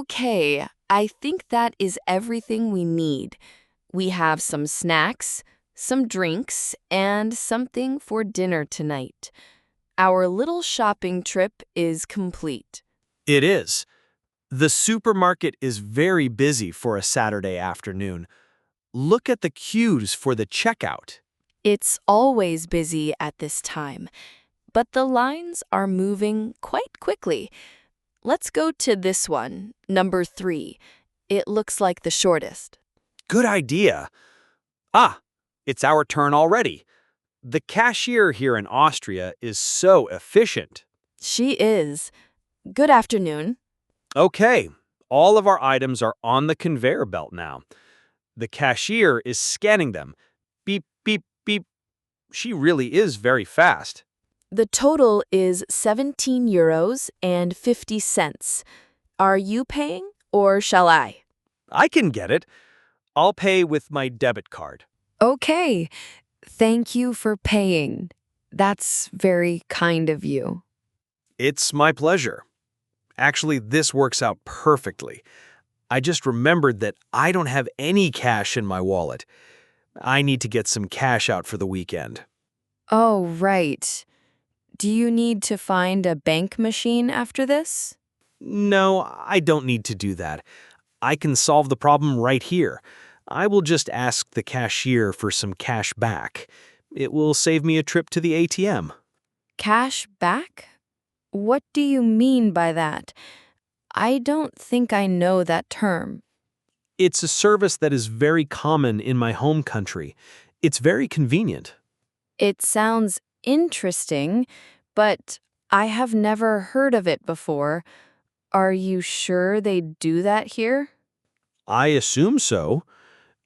Okay, I think that is everything we need. We have some snacks, some drinks, and something for dinner tonight. Our little shopping trip is complete. It is. The supermarket is very busy for a Saturday afternoon. Look at the queues for the checkout. It's always busy at this time, but the lines are moving quite quickly. Let's go to this one, number 3. It looks like the shortest. Good idea. Ah, it's our turn already. The cashier here in Austria is so efficient. She is. Good afternoon. Okay, all of our items are on the conveyor belt now. The cashier is scanning them. Beep, beep, beep. She really is very fast. The total is 17 euros and 50 cents. Are you paying or shall I? I can get it. I'll pay with my debit card. Okay. Thank you for paying. That's very kind of you. It's my pleasure. Actually, this works out perfectly. I just remembered that I don't have any cash in my wallet. I need to get some cash out for the weekend. Oh, right. Do you need to find a bank machine after this? No, I don't need to do that. I can solve the problem right here. I will just ask the cashier for some cash back. It will save me a trip to the ATM. Cash back? What do you mean by that? I don't think I know that term. It's a service that is very common in my home country. It's very convenient. It sounds interesting, but I have never heard of it before. Are you sure they do that here? I assume so.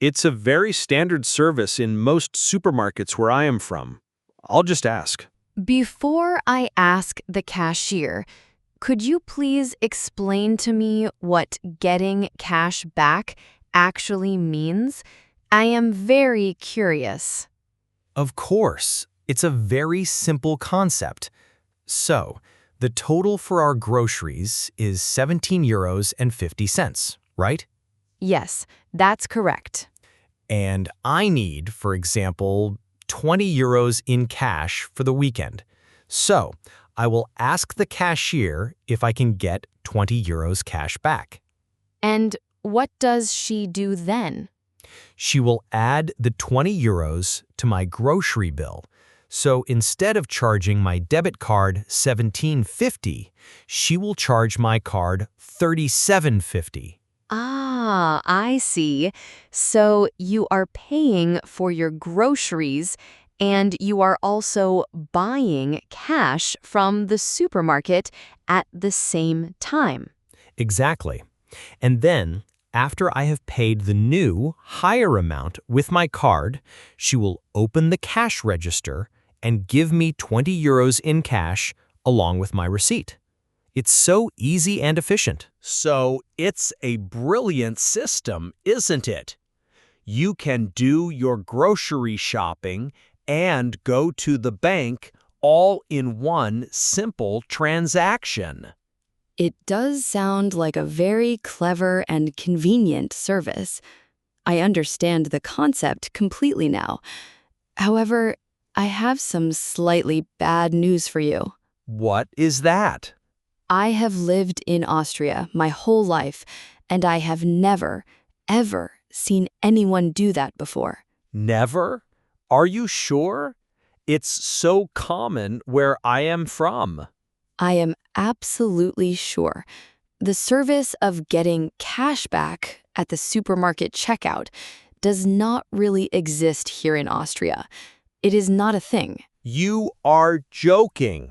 It's a very standard service in most supermarkets where I am from. I'll just ask. Before I ask the cashier, could you please explain to me what getting cash back actually means? I am very curious. Of course, it's a very simple concept. So, the total for our groceries is 17 euros and 50 cents, right? Yes, that's correct. And I need, for example, 20 euros in cash for the weekend. So, I will ask the cashier if I can get 20 euros cash back. And what does she do then? She will add the 20 euros to my grocery bill. So instead of charging my debit card $17.50, she will charge my card $37.50. Ah, I see. So you are paying for your groceries and you are also buying cash from the supermarket at the same time. Exactly. And then, after I have paid the new, higher amount with my card, she will open the cash register and give me 20 euros in cash along with my receipt. It's so easy and efficient. So it's a brilliant system, isn't it? You can do your grocery shopping and go to the bank all in one simple transaction. It does sound like a very clever and convenient service. I understand the concept completely now. However, I have some slightly bad news for you. What is that? I have lived in Austria my whole life, and I have never, ever seen anyone do that before. Never? Are you sure? It's so common where I am from. I am absolutely sure. The service of getting cash back at the supermarket checkout does not really exist here in Austria. It is not a thing. You are joking.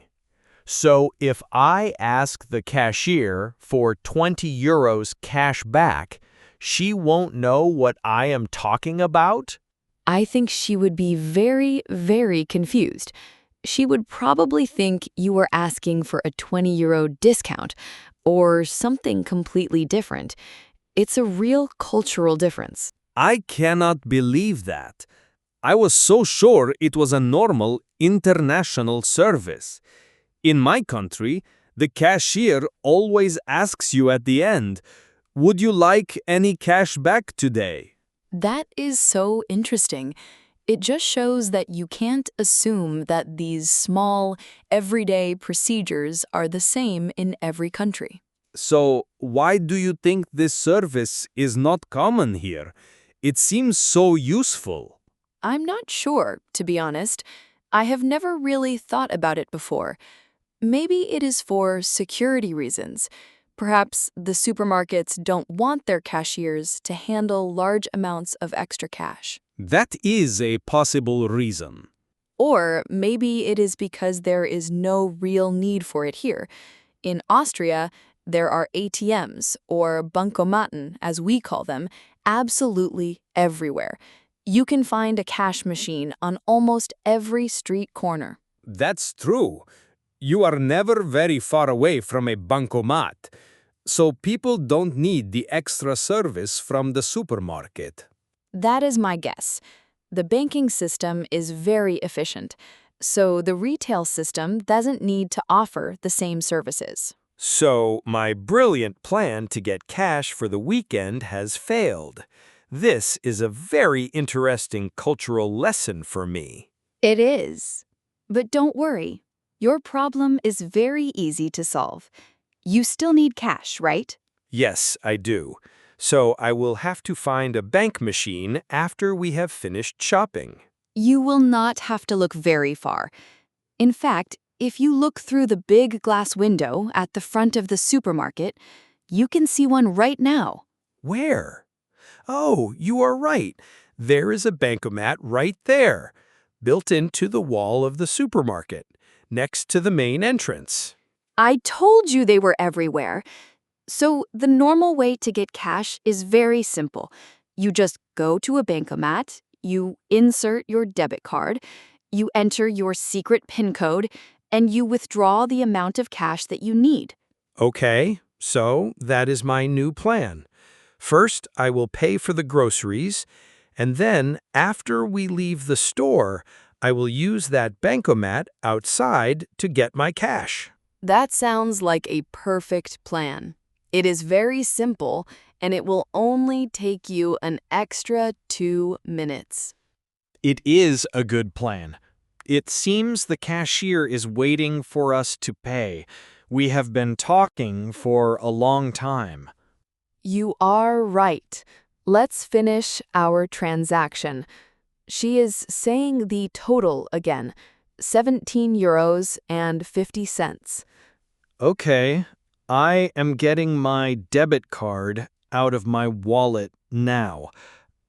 So if I ask the cashier for 20 euros cash back, she won't know what I am talking about? I think she would be very, very confused. She would probably think you were asking for a 20 euro discount or something completely different. It's a real cultural difference. I cannot believe that. I was so sure it was a normal international service. In my country, the cashier always asks you at the end, Would you like any cash back today? That is so interesting. It just shows that you can't assume that these small, everyday procedures are the same in every country. So, why do you think this service is not common here? It seems so useful. I'm not sure, to be honest. I have never really thought about it before. Maybe it is for security reasons. Perhaps the supermarkets don't want their cashiers to handle large amounts of extra cash. That is a possible reason. Or maybe it is because there is no real need for it here. In Austria, there are ATMs, or Bankomaten, as we call them, absolutely everywhere. You can find a cash machine on almost every street corner. That's true. You are never very far away from a bankomat, so people don't need the extra service from the supermarket. That is my guess. The banking system is very efficient, so the retail system doesn't need to offer the same services. So, my brilliant plan to get cash for the weekend has failed. This is a very interesting cultural lesson for me. It is. But don't worry. Your problem is very easy to solve. You still need cash, right? Yes, I do. So, I will have to find a bank machine after we have finished shopping. You will not have to look very far. In fact, if you look through the big glass window at the front of the supermarket, you can see one right now. Where? Oh, you are right. There is a bankomat right there, built into the wall of the supermarket, next to the main entrance. I told you they were everywhere. So the normal way to get cash is very simple. You just go to a bankomat, you insert your debit card, you enter your secret PIN code, and you withdraw the amount of cash that you need. Okay, so that is my new plan. First, I will pay for the groceries, and then, after we leave the store, I will use that bankomat outside to get my cash. That sounds like a perfect plan. It is very simple, and it will only take you an extra 2 minutes. It is a good plan. It seems the cashier is waiting for us to pay. We have been talking for a long time. You are right. Let's finish our transaction. She is saying the total again, 17 euros and 50 cents. Okay, I am getting my debit card out of my wallet now.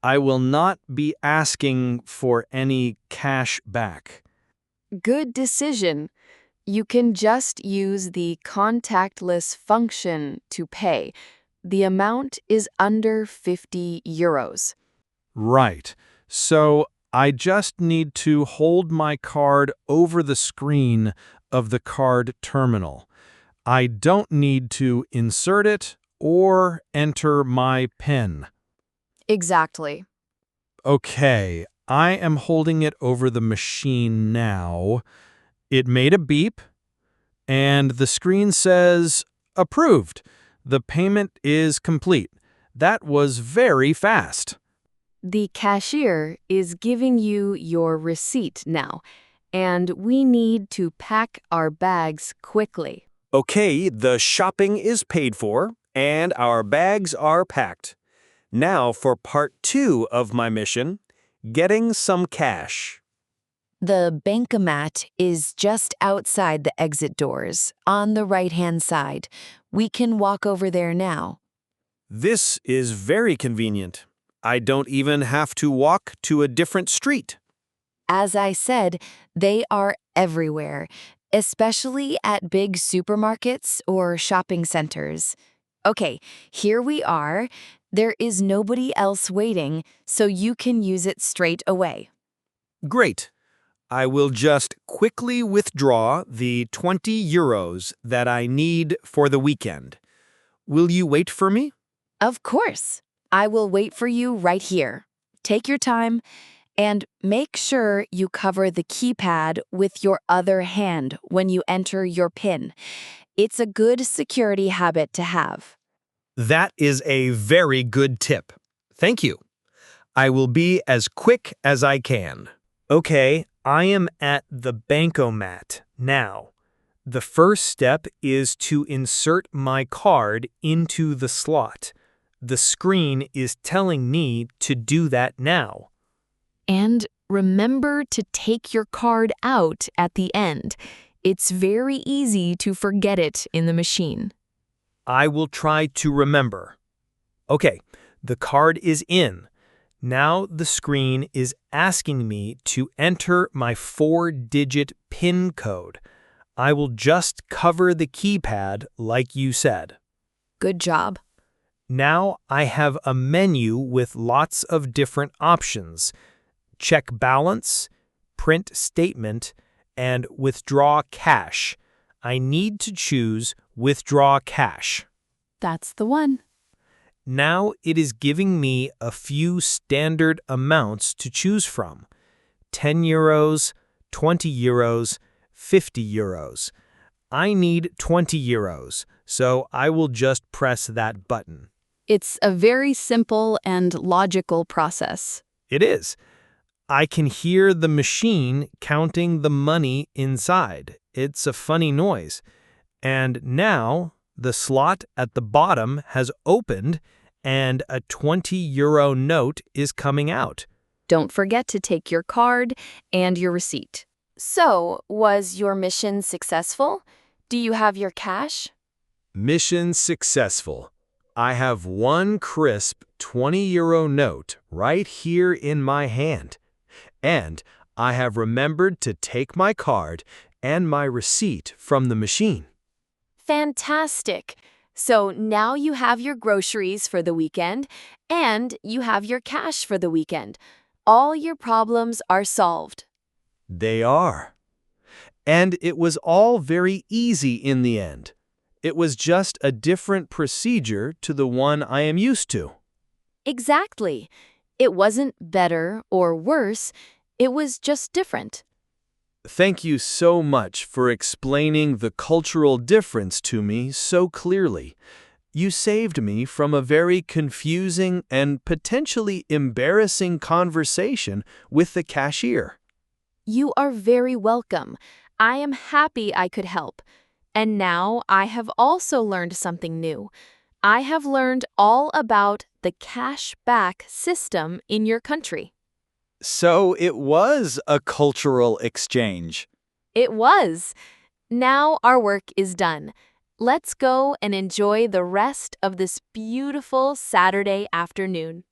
I will not be asking for any cash back. Good decision. You can just use the contactless function to pay. The amount is under 50 euros. Right. So I just need to hold my card over the screen of the card terminal. I don't need to insert it or enter my PIN. Exactly. Okay, I am holding it over the machine now. It made a beep, and the screen says, "Approved. The payment is complete." That was very fast. The cashier is giving you your receipt now, and we need to pack our bags quickly. Okay, the shopping is paid for, and our bags are packed. Now for part 2 of my mission, getting some cash. The bankomat is just outside the exit doors, on the right-hand side. We can walk over there now. This is very convenient. I don't even have to walk to a different street. As I said, they are everywhere, especially at big supermarkets or shopping centers. Okay, here we are. There is nobody else waiting, so you can use it straight away. Great. I will just quickly withdraw the 20 euros that I need for the weekend. Will you wait for me? Of course. I will wait for you right here. Take your time and make sure you cover the keypad with your other hand when you enter your PIN. It's a good security habit to have. That is a very good tip. Thank you. I will be as quick as I can. Okay, I am at the Bankomat now. The first step is to insert my card into the slot. The screen is telling me to do that now. And remember to take your card out at the end. It's very easy to forget it in the machine. I will try to remember. Okay, the card is in. Now the screen is asking me to enter my 4-digit PIN code. I will just cover the keypad like you said. Good job. Now I have a menu with lots of different options. Check balance, print statement, and withdraw cash. I need to choose withdraw cash. That's the one. Now it is giving me a few standard amounts to choose from. 10 euros, 20 euros, 50 euros. I need 20 euros, so I will just press that button. It's a very simple and logical process. It is. I can hear the machine counting the money inside. It's a funny noise. And now the slot at the bottom has opened and a 20 euro note is coming out. Don't forget to take your card and your receipt. So, was your mission successful? Do you have your cash? Mission successful. I have one crisp 20 euro note right here in my hand. And I have remembered to take my card and my receipt from the machine. Fantastic! So now you have your groceries for the weekend and you have your cash for the weekend. All your problems are solved. They are. And it was all very easy in the end. It was just a different procedure to the one I am used to. Exactly. It wasn't better or worse, it was just different. Thank you so much for explaining the cultural difference to me so clearly. You saved me from a very confusing and potentially embarrassing conversation with the cashier. You are very welcome. I am happy I could help. And now I have also learned something new. I have learned all about the cash back system in your country. So it was a cultural exchange. It was. Now our work is done. Let's go and enjoy the rest of this beautiful Saturday afternoon.